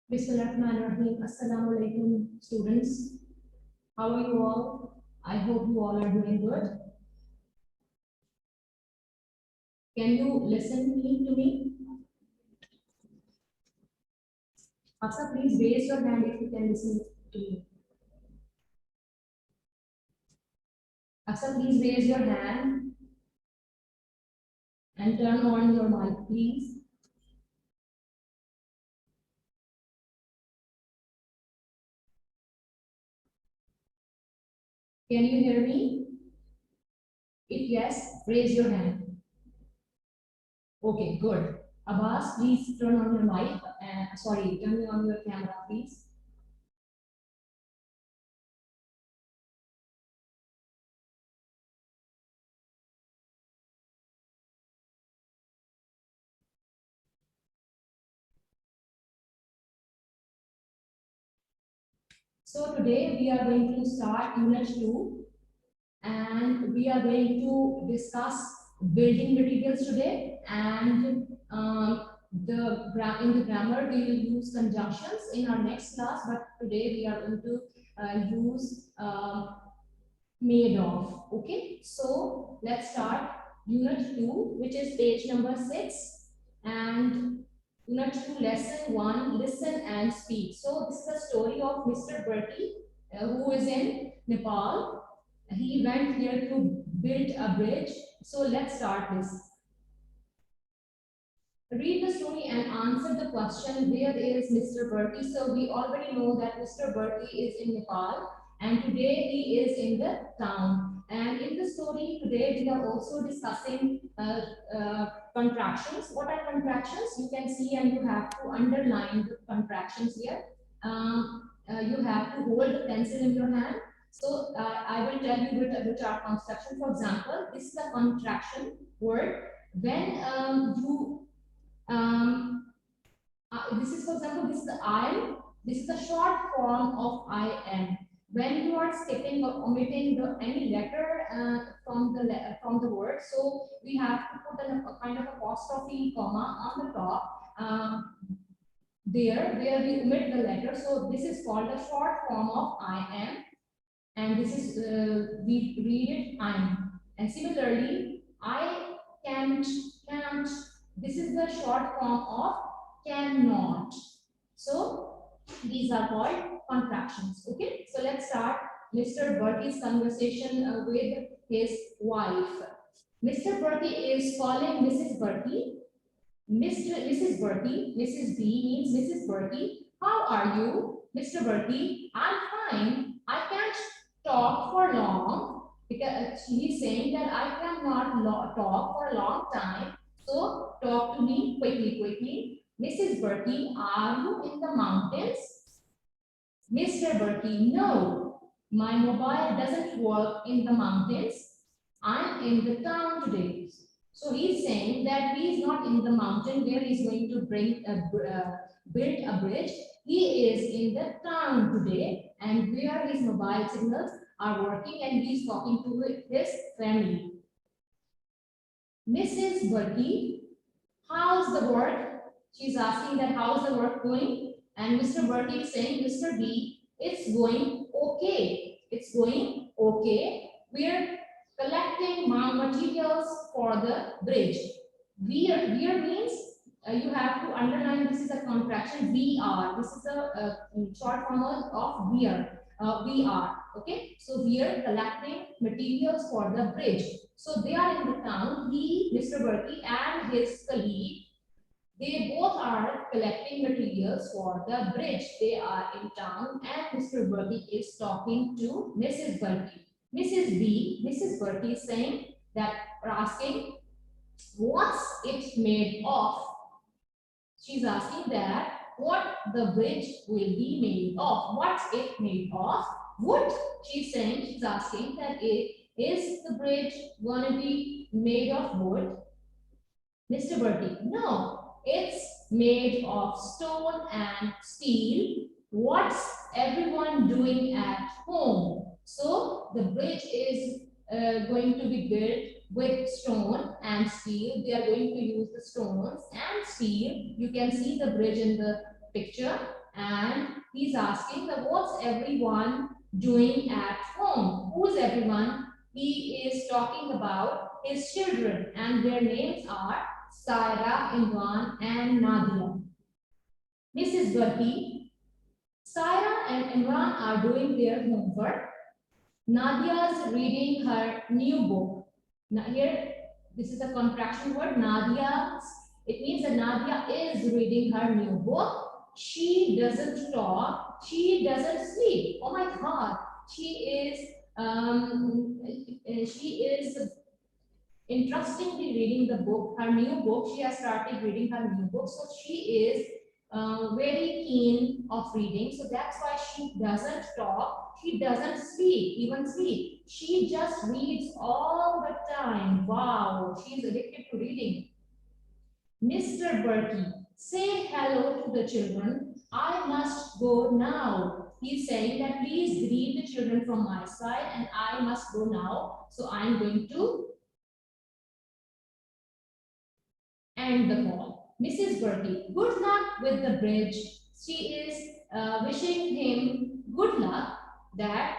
Bismillahirrahmanirrahim. Assalamu alaikum, students. How are you all? I hope you all are doing good. Can you listen to me? Asa, please raise your hand if you can listen to me. Asa, please raise your hand and turn on your mic, please. Can you hear me? If yes, raise your hand. Okay, good. Abbas, please turn on your mic. Turn on your camera, please. So today we are going to start Unit 2 and we are going to discuss building materials today, and in the grammar we will use conjunctions in our next class, but today we are going to use made of. Okay, so let's start Unit 2, which is page number 6, and Unit 2, Lesson 1, Listen and Speak. So this is the story of Mr. Bertie, who is in Nepal. He went here to build a bridge. So let's start this. Read the story and answer the question, where is Mr. Bertie? So we already know that Mr. Bertie is in Nepal and today he is in the town. And in the story today we are also discussing contractions. What are contractions? You can see and you have to underline the contractions here. You have to hold the pencil in your hand. So I will tell you which are construction. For example, this is a contraction word. When this is, for example, this is the I am. This is the short form of I am. When you are skipping or omitting any letter from the word, so we have to put a kind of apostrophe comma on the top. There where we omit the letter. So this is called the short form of I am, and this is we read it I'm. And similarly, I can't. This is the short form of cannot. So these are called contractions. Okay, so let's start Mr. Bertie's conversation with his wife. Mr. Bertie is calling Mrs. Bertie. Mrs. Bertie, Mrs. B means Mrs. Bertie. How are you? Mr. Bertie, I'm fine. I can't talk for long because he's saying that I cannot talk for a long time. So talk to me quickly. Mrs. Bertie, are you in the mountains? Mr. Bertie, no. My mobile doesn't work in the mountains. I'm in the town today. So he's saying that he's not in the mountain where he's going to build a bridge. He is in the town today, and where his mobile signals are working, and he's talking to his family. Mrs. Bertie, how's the work? She's asking that how's the work going? And Mr. Bertie is saying, Mr. B, it's going okay. It's going okay. We're collecting materials for the bridge. We're means you have to underline, this is a contraction. We are. This is a short form of we are. We are. Okay. So we are collecting materials for the bridge. So they are in the town. He, Mr. Bertie, and his colleague, they both are collecting materials for the bridge. They are in town, and Mr. Bertie is talking to Mrs. Bertie. Mrs. Bertie is saying that, or asking, what's it made of? She's asking that what the bridge will be made of. What's it made of? Wood. She's saying, she's asking that is the bridge going to be made of wood? Mr. Bertie, no, it's made of stone and steel. What's everyone doing at home? So the bridge is going to be built with stone and steel. They are going to use the stones and steel. You can see the bridge in the picture. and he's asking that what's everyone doing at home? Who's everyone? He is talking about his children, and their names are Saira, Imran, and Nadia. Mrs. Bertie, Saira and Imran are doing their homework. Nadia's reading her new book. Now here, this is a contraction word, Nadia. It means that Nadia is reading her new book. She doesn't talk. She doesn't sleep. Oh my God. She is interestingly reading the book, her new book. She has started reading her new book. So she is very keen of reading. So that's why she doesn't talk. She doesn't even sleep. She just reads all the time. Wow, she's addicted to reading. Mr. Berkey, say hello to the children. I must go now. He's saying that please greet the children from my side and I must go now. So I'm going to end the call. Mrs. Bertie, good luck with the bridge. She is wishing him good luck, that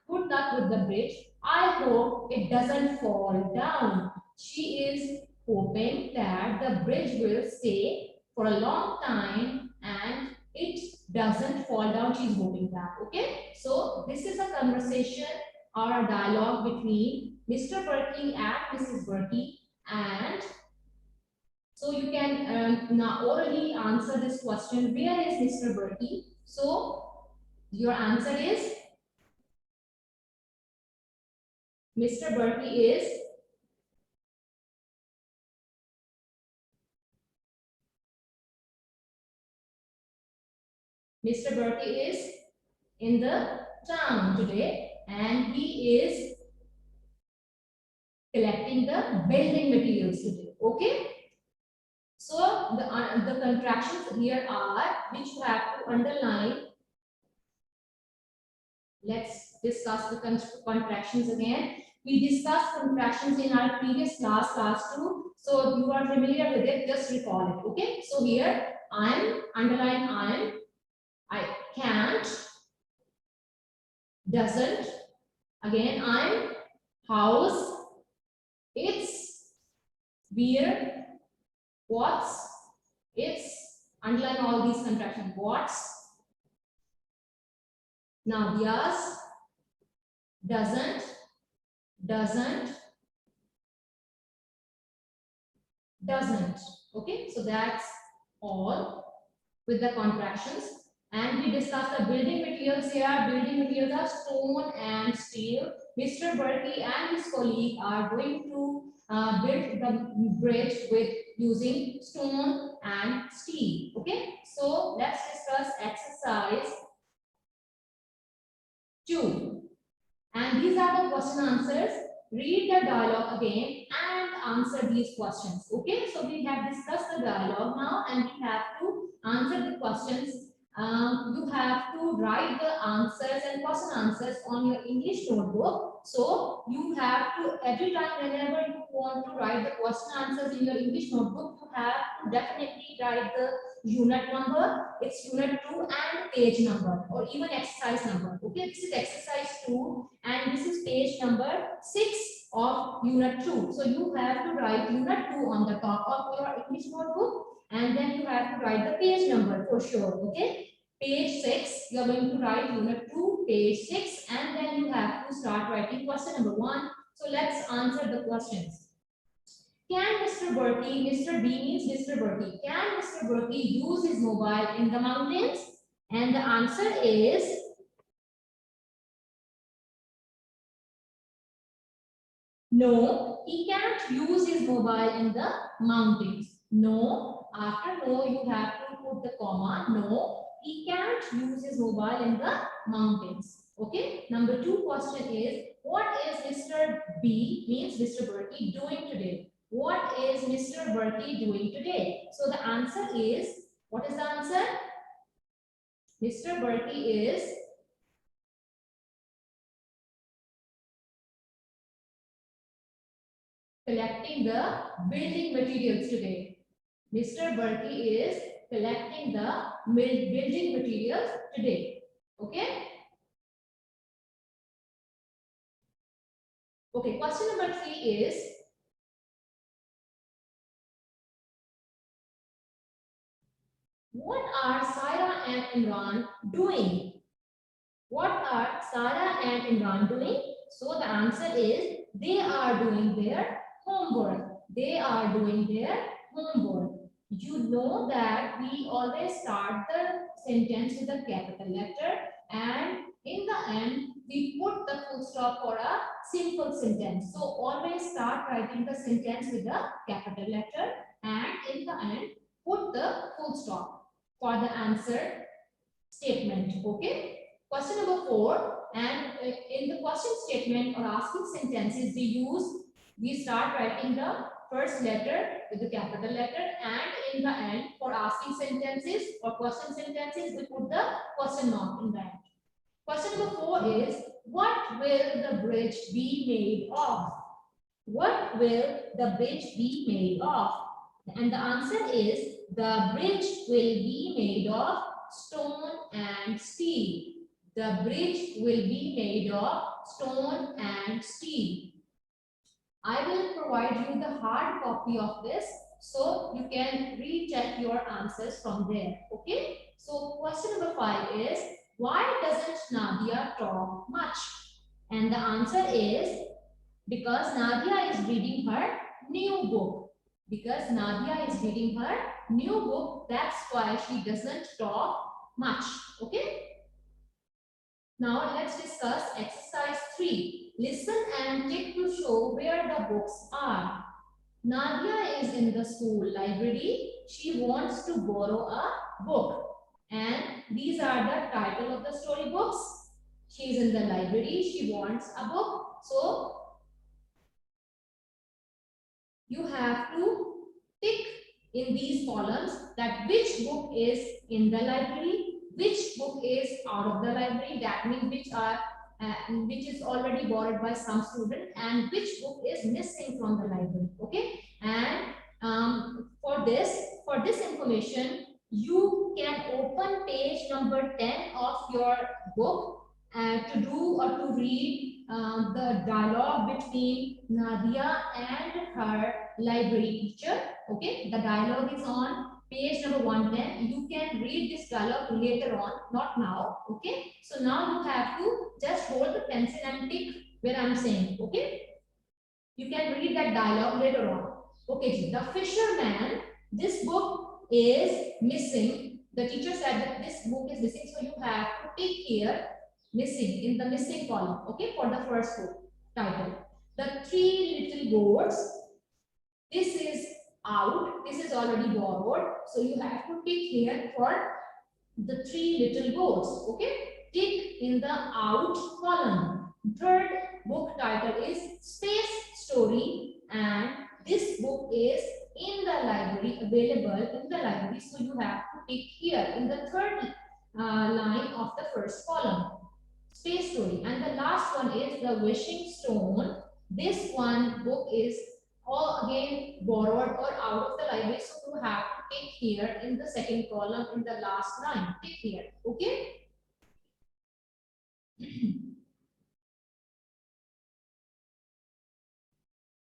good luck with the bridge. I hope it doesn't fall down. She is hoping that the bridge will stay for a long time and it doesn't fall down. She's hoping that. Okay. So this is a conversation or a dialogue between Mr. Bertie and Mrs. Bertie, and so you can now orally answer this question. Where is Mr. Bertie? So your answer is Mr. Bertie is in the town today, and he is collecting the building materials today. Okay. So the contractions here are which you have to underline. Let's discuss the contractions again. We discussed contractions in our previous class, class 2. So you are familiar with it, just recall it. Okay. So here underline I can't, doesn't, again I'm, house, it's, where, what's, it's, underline all these contractions. What's, Nadia's, doesn't, okay. So that's all with the contractions. And we discussed the building materials here. Building materials are stone and steel. Mr. Bertie and his colleague are going to build the bridge with using stone and steel. Okay. So let's discuss exercise 2. And these are the question answers. Read the dialogue again and answer these questions. Okay, so we have discussed the dialogue now and we have to answer the questions. You have to write the answers and question answers on your English notebook. So you have to, every time whenever you want to write the question answers in your English notebook, you have to definitely write the unit number, its unit 2 and page number or even exercise number. Okay, this is exercise 2 and this is page number 6 of unit 2. So you have to write unit 2 on the top of your English notebook and then you have to write the page number for sure. Okay, page 6, you are going to write unit 2, page 6, and then you have to start writing question number 1. So let's answer the questions. Can Mr. Bertie, Mr. B means Mr. Bertie, can Mr. Bertie use his mobile in the mountains? And the answer is no, he can't use his mobile in the mountains. No, after no, you have to put the comma. No, he can't use his mobile in the mountains. Okay. Number 2 question is, what is Mr. B means Mr. Bertie doing today? What is Mr. Bertie doing today? So the answer is, what is the answer? Mr. Bertie is collecting the building materials today. Mr. Bertie is collecting the building materials today. Okay. Okay, question number 3 is, what are Sarah and Imran doing? What are Sarah and Imran doing? So the answer is, they are doing their homework. They are doing their homework. You know that we always start the sentence with a capital letter, and in the end we put the full stop for a simple sentence. So always start writing the sentence with a capital letter, and in the end put the full stop for the answer statement. Okay. Question number 4, and in the question statement or asking sentences, we start writing the first letter with the capital letter, and in the end for asking sentences or question sentences, we put the question mark in the end. Question number 4 is, what will the bridge be made of? What will the bridge be made of? And the answer is, the bridge will be made of stone and steel. The bridge will be made of stone and steel. I will provide you the hard copy of this so you can recheck your answers from there. Okay. So question number 5 is, why doesn't Nadia talk much? And the answer is, because Nadia is reading her new book. Because Nadia is reading her new book, that's why she doesn't talk much. Okay. Now let's discuss exercise 3. Listen and tick to show where the books are. Nadia is in the school library. She wants to borrow a book. And these are the title of the story books. She is in the library. She wants a book. So you have to tick in these columns that which book is in the library, which book is out of the library, that means which is already borrowed by some student, and which book is missing from the library. Okay. And for this information, you can open page number 10 of your book to do or to read the dialogue between Nadia and her library teacher. Okay, the dialogue is on page number 110. You can read this dialogue later on, not now. Okay, so now you have to just hold the pencil and tick where I'm saying. Okay, you can read that dialogue later on. Okay, the fisherman, this book is missing. The teacher said that this book is missing, so you have to tick here missing in the missing column. Okay, for the first book title. The three little goats, this is out, this is already borrowed, so you have to tick here for the three little goats. Okay, tick in the out column. Third book title is Space Story, and this book is in the library, available in the library, so you have to tick here in the third line of the first column. Space Story. And the last one is The Wishing Stone. This one book is all again borrowed or out of the library, so you have to tick here in the second column in the last line. Tick here. Okay.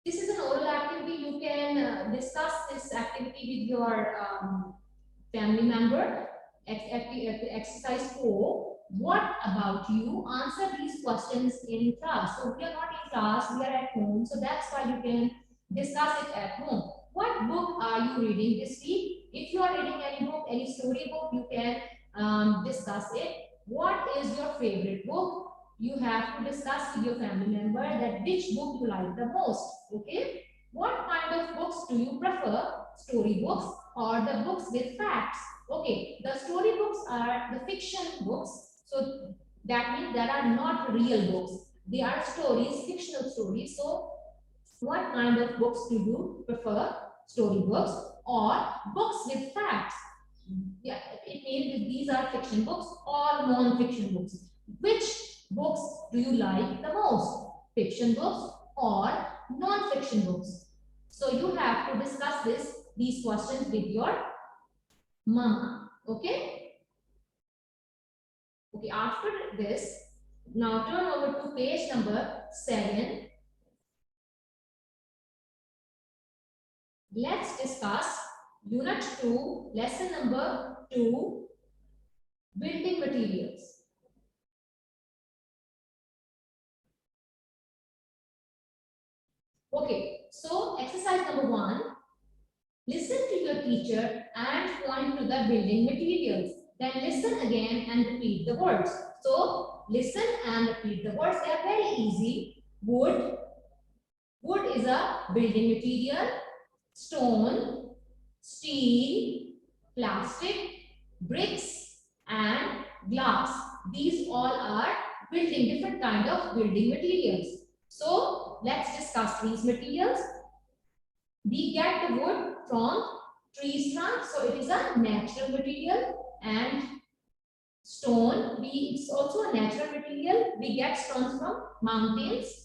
This is an oral activity. You can discuss this activity with your family member. Exercise 4. What about you? Answer these questions in class. So we are not in class, we are at home. So that's why you can discuss it at home. What book are you reading this week? If you are reading any book, any story book, you can discuss it. What is your favorite book? You have to discuss with your family member that which book you like the most. Okay. What kind of books do you prefer? Story books or the books with facts? Okay, the story books are the fiction books. So that means that are not real books. They are stories, fictional stories. So what kind of books do you prefer? Story books or books with facts? Yeah, it means these are fiction books or non-fiction books. Which books do you like the most? Fiction books or non-fiction books? So you have to discuss these questions with your mama. Okay. Okay. After this, now turn over to page number 7. Let's discuss Unit 2, lesson number 2, building materials. Okay, so exercise number 1, listen to your teacher and point to the building materials. Then listen again and repeat the words. So listen and repeat the words. They are very easy. Wood. Wood is a building material. Stone, steel, plastic, bricks, and glass. These all are different kind of building materials. So let's discuss these materials. We get the wood from trees trunk, so it is a natural material, and stone, it's also a natural material. We get stones from mountains.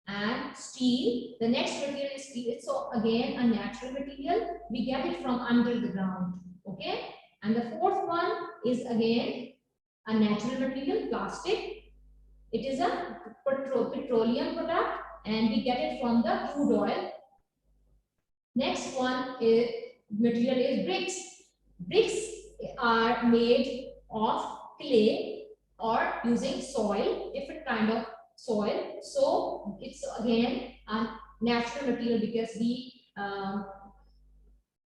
And steel, the next material is steel, so again a natural material. We get it from under the ground. Okay, and the fourth one is again a natural material, plastic. It is a petroleum product, and we get it from the crude oil. Next one is material is bricks. Bricks are made of clay or using soil, different kind of soil. So it's again a natural material because we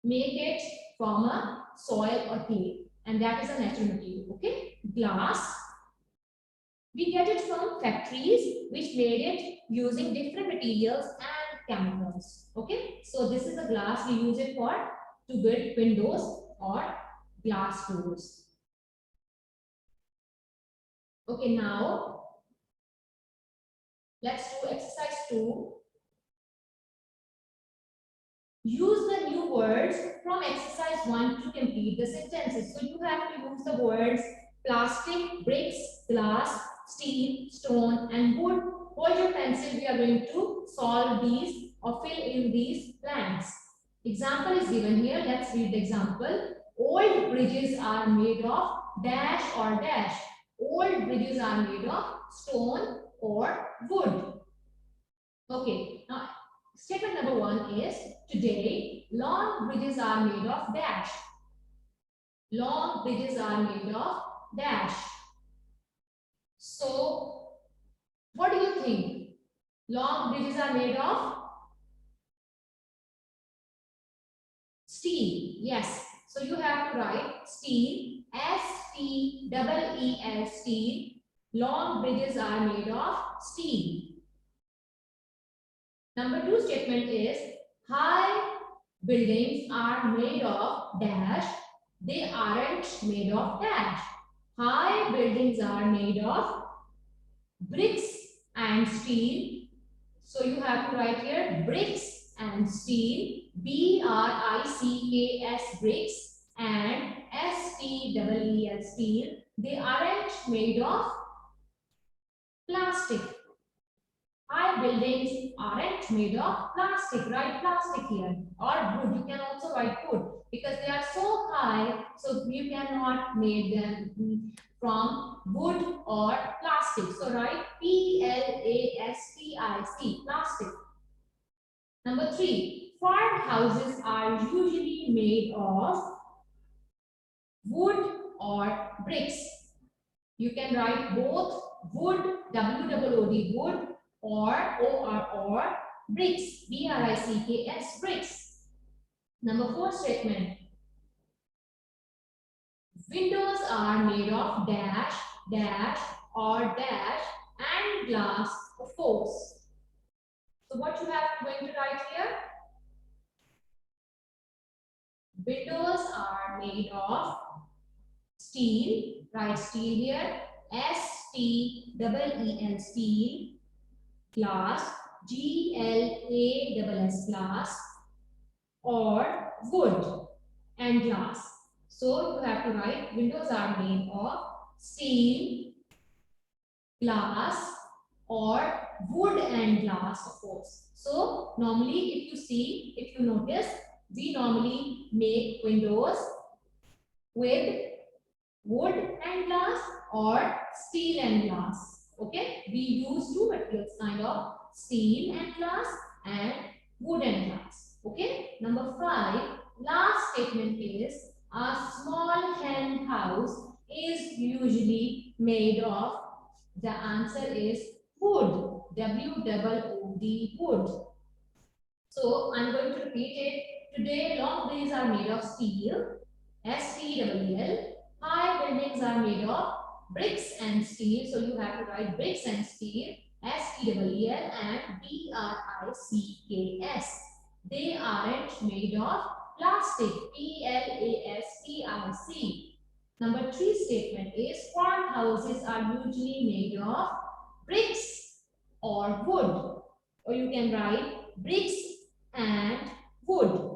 make it from a soil or clay, and that is a natural material. Okay, glass. We get it from factories which made it using different materials and chemicals. Okay, so this is a glass. We use it for to build windows or glass doors. Okay, now let's do exercise 2. Use the new words from exercise 1 to complete the sentences. So you have to use the words plastic, bricks, glass, steel, stone, and wood. Hold your pencil. We are going to solve these or fill in these blanks. Example is given here. Let's read the example. Old bridges are made of dash or dash. Old bridges are made of stone or wood. Okay, now statement number 1 is today long bridges are made of dash. Long bridges are made of dash. So, what do you think? Long bridges are made of steel. Yes. So you have to write steel, S-T-E-E-L, steel. Long bridges are made of steel. Number 2 statement is high buildings are made of dash. They aren't made of dash. High buildings are made of bricks and steel. So you have to write here bricks and steel. B-R-I-C-K-S, bricks, and S-T-E-E-L, steel. They aren't made of plastic. High buildings aren't made of plastic. Write plastic here, or wood. You can also write wood because they are so high, so you cannot make them from wood or plastic. So write P-L-A-S-T-I-C, plastic. Number 3, farmhouses are usually made of wood or bricks. You can write both wood, W-O-O-D, wood, or bricks, B-R-I-C-K-S, bricks. Number 4 statement. Windows are made of dash, dash, or dash, and glass, of course. So what you have going to write here? Windows are made of steel. Write steel here. S-T-E-E-L, steel. Glass, G-L-A-S-S, glass, or wood and glass. So you have to write windows are made of steel, glass, or wood and glass, of course. So normally if you notice, We normally make windows with wood and glass or steel and glass. Okay, we use two materials kind of steel and glass and wood and glass. Okay, number 5, last statement is a small hen house is usually made of. The answer is wood. W-O-O-D, wood. So I'm going to repeat it. Today, long trees are made of steel, S-T-E-E-L. High buildings are made of bricks and steel. So you have to write bricks and steel, S-T-E-E-L and B-R-I-C-K-S. They aren't made of plastic, P-L-A-S-T-I-C. Number 3 statement is farmhouses are usually made of bricks or wood. Or you can write bricks and wood.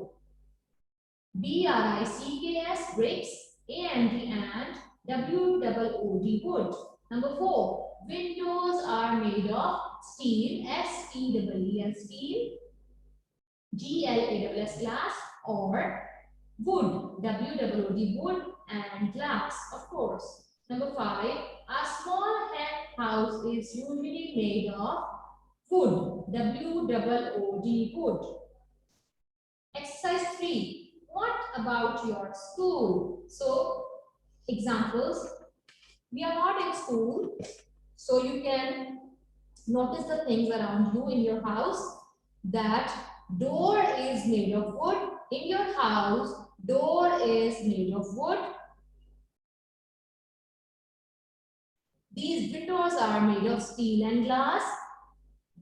B-R-I-C-K-S, bricks, A-N-D and W-O-O-D, wood. Number 4, windows are made of steel, S-T-E-E-L, steel, G-L-A-S, glass, or wood, W-O-O-D, wood, and glass, of course. Number 5, a small hen house is usually made of wood, W-O-O-D, wood. Exercise 3. What about your school? So, examples. We are not in school, so you can notice the things around you in your house. That door is made of wood. In your house, door is made of wood. These windows are made of steel and glass.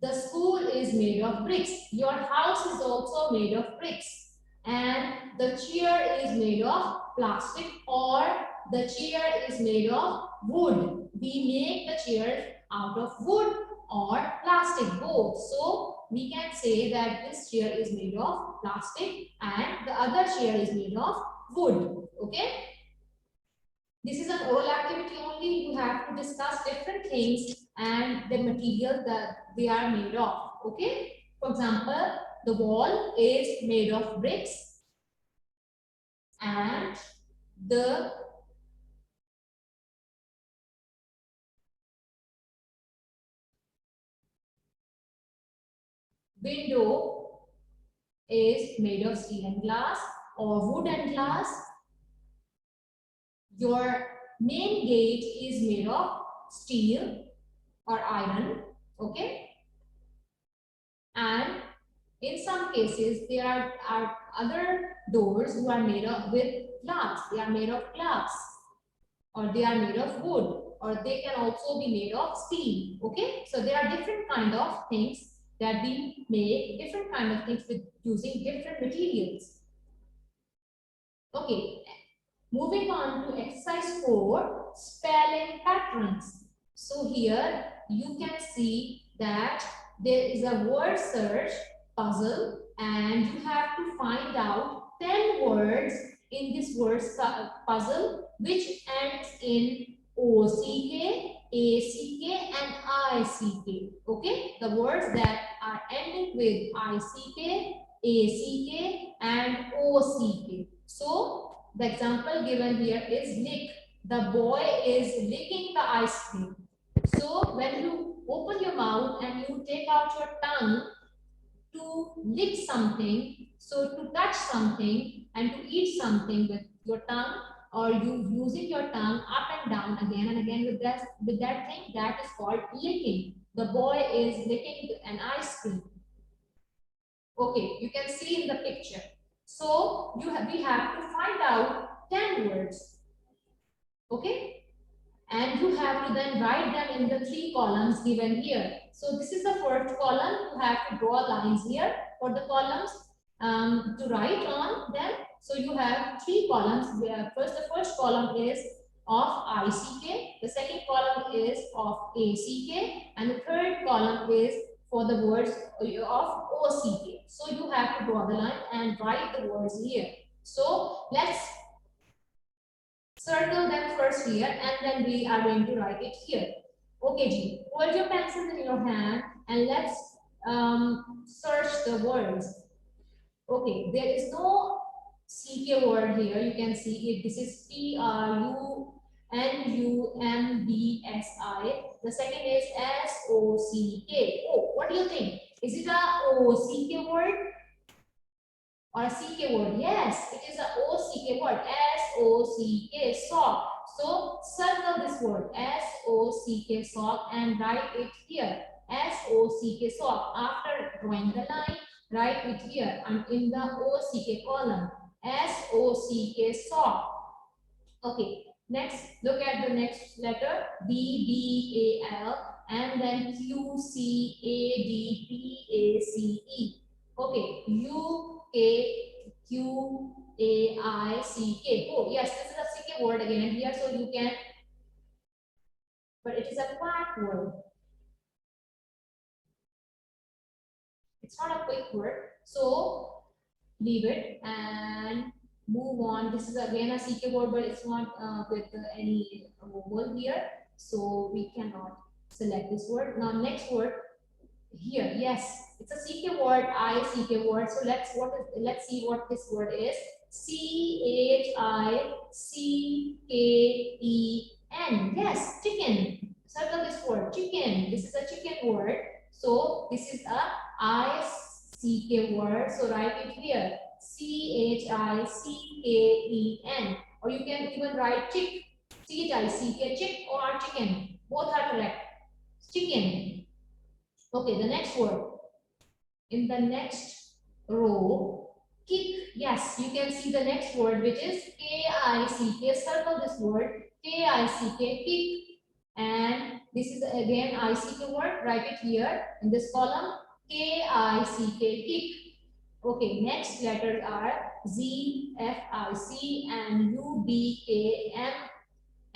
The school is made of bricks. Your house is also made of bricks. And the chair is made of plastic or the chair is made of wood. We make the chair out of wood or plastic, both. So we can say that this chair is made of plastic and the other chair is made of wood. Okay. This is an oral activity only. You have to discuss different things and the material that they are made of. Okay. For example, the wall is made of bricks and the window is made of steel and glass or wood and glass. Your main gate is made of steel or iron. Okay. And in some cases, there are other doors who are made of with glass. They are made of glass, or they are made of wood, or they can also be made of steel. Okay, so there are different kind of things that we make, different kind of things with using different materials. Okay, moving on to exercise 4, spelling patterns. So here you can see that there is a word search puzzle and you have to find out 10 words in this word puzzle which ends in O-C-K, A-C-K and I-C-K. Okay, the words that are ending with I-C-K, A-C-K and O-C-K. So the example given here is lick. The boy is licking the ice cream. So when you open your mouth and you take out your tongue to lick something, so to touch something and to eat something with your tongue, or you using your tongue up and down again and again with that thing, that is called licking. The boy is licking an ice cream. Okay, you can see in the picture. So we have to find out 10 words. Okay, and you have to then write them in the 3 columns given here. So this is the first column. You have to draw lines here for the columns to write on them. So you have 3 columns. First, the first column is of ICK, the second column is of ACK, and the third column is for the words of OCK. So you have to draw the line and write the words here. So let's circle them first here and then we are going to write it here. Okay, G, hold your pencils in your hand and let's search the words. Okay, there is no CK word here. You can see it. This is TRUNUMBSI. The second is SOCK. Oh, what do you think? Is it a OCK word or a CK word? Yes, it is a OCK word. SOCK, sock. So circle this word SOCK, sock, and write it here. SOCK, sock. After drawing the line, write it here and in the OCK column. SOCK, sock. Okay, next, look at the next letter BBAL and then QCADPACE. Okay, UKQAICK. Oh, yes, this is a CK word again, and here so you can, but it is a quick word. It's not a quick word, so leave it and move on. This is again a CK word, but it's not with any vowel here, so we cannot select this word. Now next word here, yes, it's a CK word, ICK word. So let's see what this word is. CHICKEN. Yes, chicken. Circle this word, chicken. This is a chicken word. So this is a ICK word. So write it here. CHICKEN. Or you can even write chick. CHICK, chick or chicken. Both are correct. Chicken. Okay, the next word. In the next row, kick. Yes, you can see the next word, which is KICK. Circle this word, KICK, kick. And this is again ICK word. Write it here in this column, KICK, kick. Okay, next letters are Z, F, I, C, and U, B, K, M,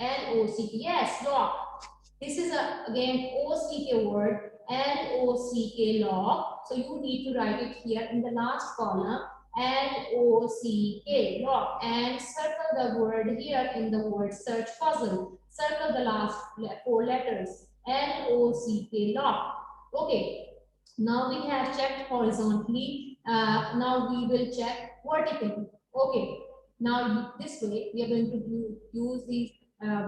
L, O, C, K. Yes, lock. This is again OCK word, LOCK, lock. So you need to write it here in the last column, LOCK, lock. And circle the word here in the word search puzzle. Circle the last 4 letters, LOCK, lock. Okay, now we have checked horizontally. Now we will check vertically. Okay, now this way we are going to use the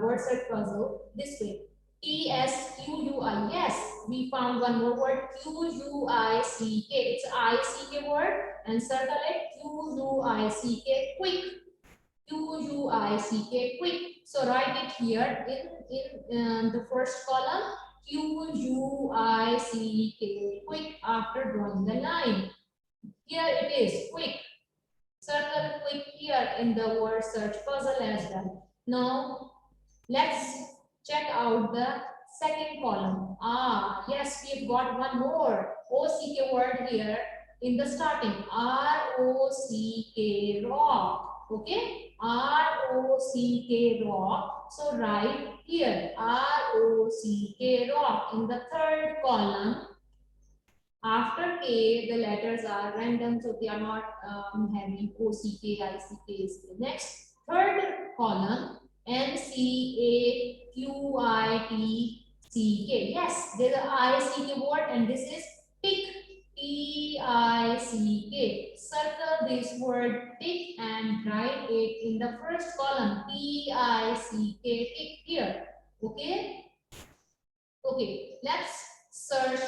word search puzzle this way. TSQUI. Yes, we found one more word. QUICK. It's ICK word and circle it. QUICK. Quick. QUICK. Quick. So write it here in the first column. QUICK. Quick after drawing the line. Here it is. Quick. Circle quick here in the word search puzzle as well. Now let's check out the second column. Ah, yes, we've got one more OCK word here in the starting. ROCK, rock. Okay, ROCK, rock. So write here ROCK, rock in the third column. After K, the letters are random, so they are not having OCK, ICK. Next, third column, NCAQITCK. Yes, there's an ICK word, and this is pick. PICK. Circle this word pick and write it in the first column. PICK. Pick here. Okay. Okay. Let's search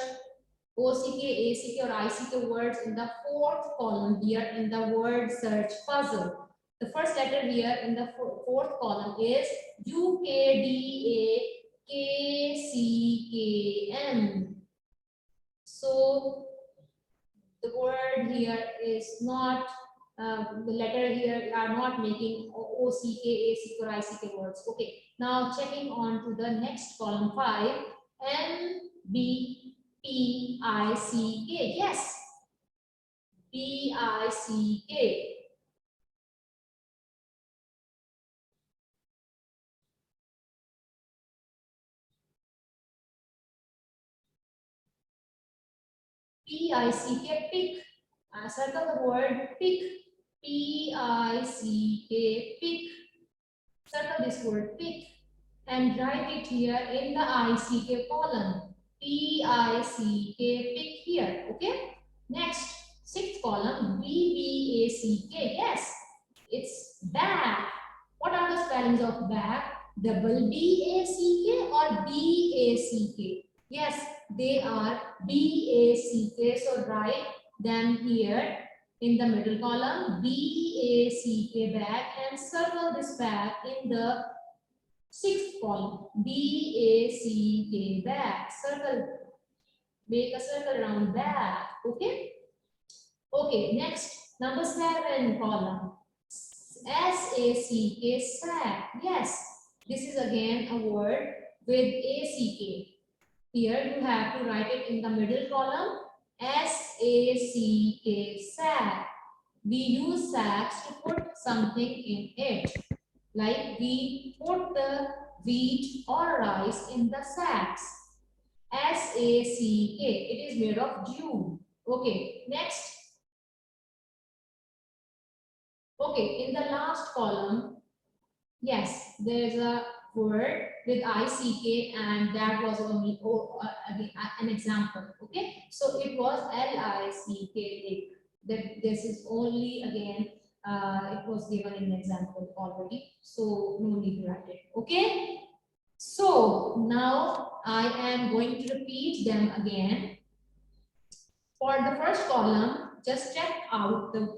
OCK, ACK, or ICK words in the fourth column here in the word search puzzle. The first letter here in the fourth column is UKDAKCKM. So the word here is not, the letter here are not making OCK, ACK, or ICK words. Okay, now checking on to the next column 5, MBPICK. Yes, PICK. PICK, pick. Circle the word pick. PICK, pick. Circle this word pick and write it here in the ICK column. PICK, pick here. Okay. Next, sixth column, BBAL. B-A-C-K. Yes, it's bag. What are the spellings of bag? Double B-A-C-K or B-A-C-K? Yes, they are B-A-C-K. So write them here in the middle column, B-A-C-K, bag, and circle this bag in the sixth column, B-A-C-K, bag. Circle, make a circle around bag. Okay? Okay, next, number 7 column, S-A-C-K, sack. Yes, this is again a word with A-C-K. Here you have to write it in the middle column, S-A-C-K, sack. We use sacks to put something in it. Like we put the wheat or rice in the sacks. S-A-C-K. It is made of jute. Okay, next. Okay, in the last column, yes, there's a word with I-C-K, and that was only an example. Okay, so it was L-I-C-K. That this is only again, it was given in example already, so no need to write it. Okay, so now I am going to repeat them again. For the first column, just check out the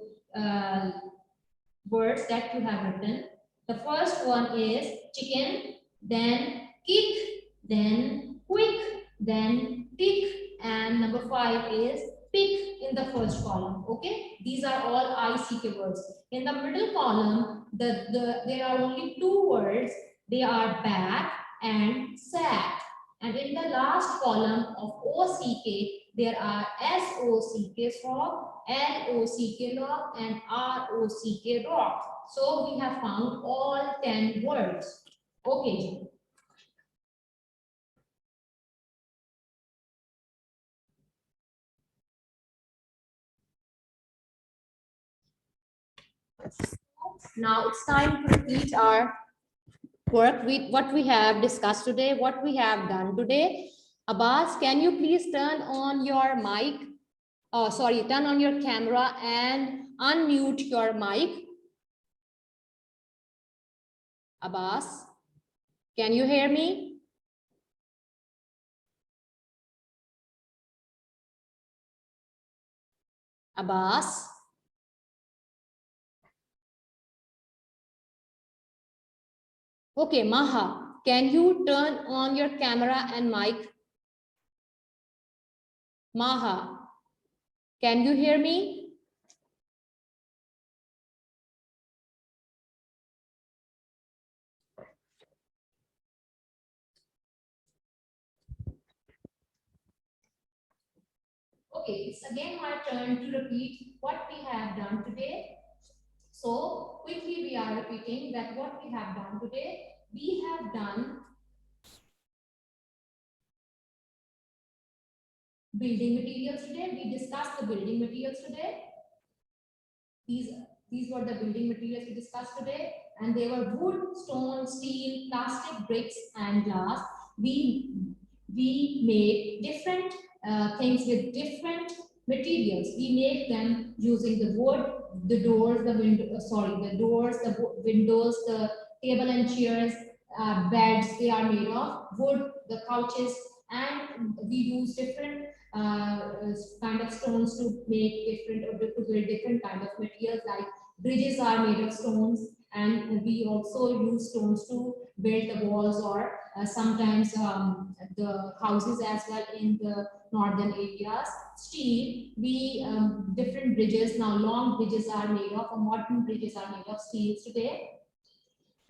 words that you have written. The first one is chicken, then kick, then quick, then tick, and number 5 is pick in the first column. Okay, these are all ICK words. In the middle column, there are only 2 words. They are bag and sack. And in the last column of OCK, there are SOCK, sock, LOCK, lock, and ROCK, rock. So we have found all 10 words. Okay. Now it's time to repeat our work with what we have discussed today, what we have done today. Abbas, can you please turn on your mic? Turn on your camera and unmute your mic. Abbas, can you hear me? Abbas? Okay, Maha, can you turn on your camera and mic? Maha, can you hear me? Okay, it's again my turn to repeat what we have done today. So quickly we are repeating that what we have done today. We have done building materials today. We discussed the building materials today. These were the building materials we discussed today, and they were wood, stone, steel, plastic, bricks, and glass. We made different things with different materials. We make them using the wood, the doors, the windows, the table and chairs, beds. They are made of wood, the couches, and we use different kind of stones to make different or to build different kind of materials. Like bridges are made of stones, and we also use stones to build the walls or sometimes the houses as well in the northern areas. Steel, we different bridges now. Long bridges are made of, or modern bridges are made of steel today.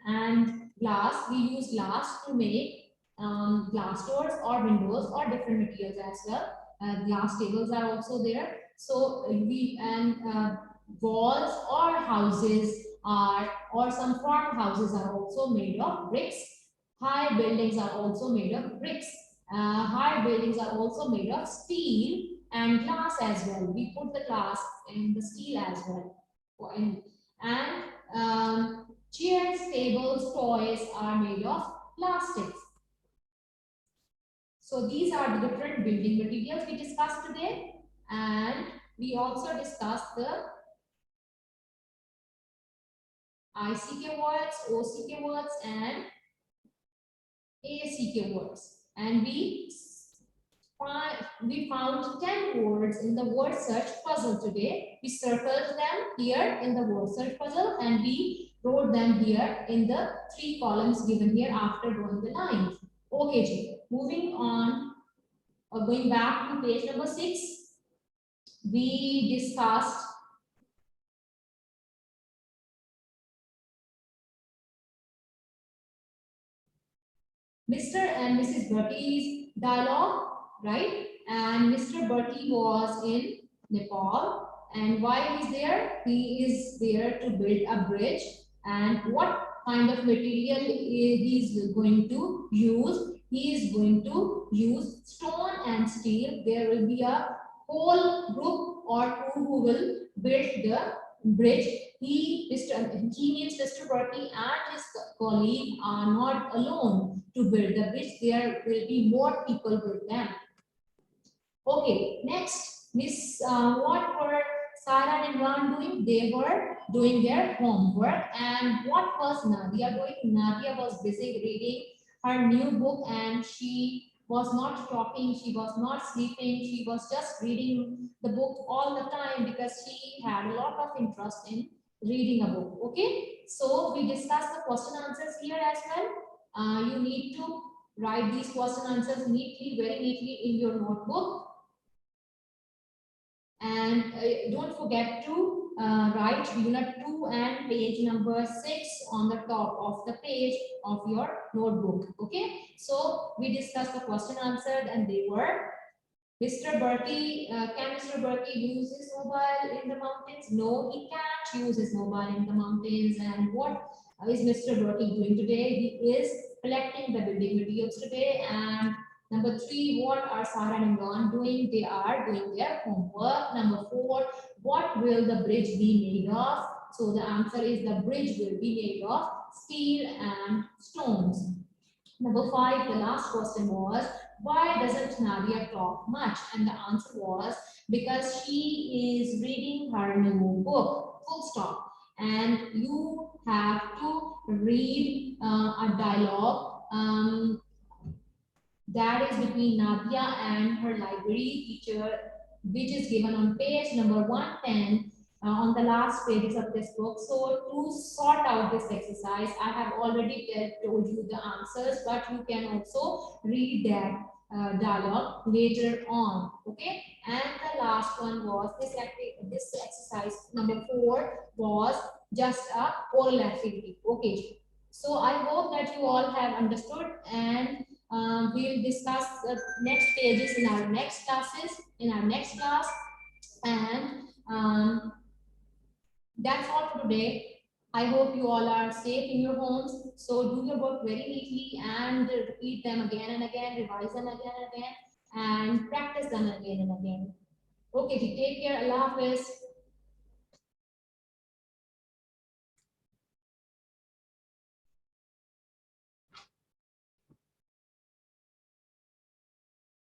And glass, we use glass to make glass doors or windows or different materials as well. Glass tables are also there. So walls or houses are, or some farmhouses are also made of bricks. High buildings are also made of bricks. High buildings are also made of steel and glass as well. We put the glass in the steel as well. And chairs, tables, toys are made of plastics. So these are the different building materials we discussed today, and we also discussed the ICK words, OCK words, and ACK words. And we found 10 words in the word search puzzle today. We circled them here in the word search puzzle and we wrote them here in the 3 columns given here after drawing the lines. Okay, Ji. Moving on, going back to page number 6, we discussed Mr. and Mrs. Bertie's dialogue, right? And Mr. Bertie was in Nepal. And why he's there? He is there to build a bridge. And what kind of material he's going to use? He is going to use stone and steel. There will be a whole group or two who will build the bridge. He means Mr. Bertie and his colleague are not alone to build the bridge. There will be more people with them. Okay, next, what were Sarah and Ron doing? They were doing their homework. And what was Nadia doing? Nadia was busy reading her new book and she was not talking, she was not sleeping, she was just reading the book all the time because she had a lot of interest in reading a book. Okay, so we discussed the question answers here as well. You need to write these question answers neatly, very neatly in your notebook. And don't forget to write unit 2 and page number 6 on the top of the page of your notebook. Okay, so we discussed the question answered and they were Mr. Bertie, can Mr. Bertie use his mobile in the mountains? No, he can't use his mobile in the mountains. And what is Mr. Bertie doing today? He is collecting the building materials today. And number 3, what are Sarah and Ron doing? They are doing their homework. Number 4, what will the bridge be made of? So the answer is the bridge will be made of steel and stones. Number 5, the last question was, why doesn't Nadia talk much? And the answer was, because she is reading her new book, full stop. And you have to read a dialogue that is between Nadia and her library teacher, which is given on page number 110 on the last pages of this book. So to sort out this exercise, I have already told you the answers, but you can also read that dialogue later on. Okay, and the last one was this exercise number 4 was just a oral activity. Okay, so I hope that you all have understood, and we'll discuss the next pages in our next classes, in our next class. And that's all for today. I hope you all are safe in your homes. So do your work very neatly and repeat them again and again, revise them again and again, and practice them again and again. Okay, take care. Allah Hafiz.